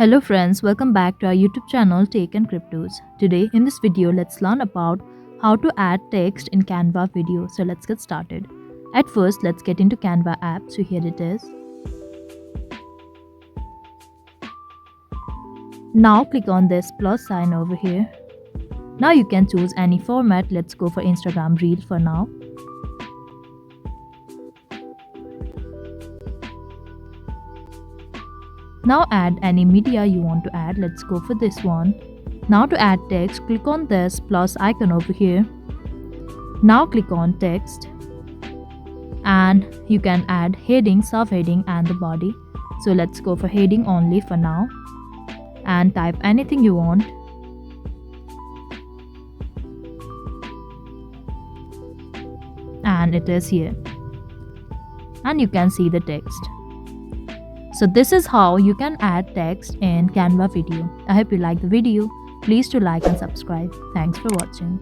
Hello friends, welcome back to our YouTube channel Tech and Cryptos. Today in this video let's learn about how to add text in Canva video. So let's get started. At first let's get into Canva app. So here it is. Now click on this plus sign over here. Now you can choose any format. Let's go for Instagram Reel for now. Now add any media you want to add. Let's go for this one. Now to add text, click on this plus icon over here. Now click on text and you can add heading, subheading and the body. So let's go for heading only for now and type anything you want. And it is here. And you can see the text. So this is how you can add text in Canva video. I hope you like the video. Please do like and subscribe. Thanks for watching.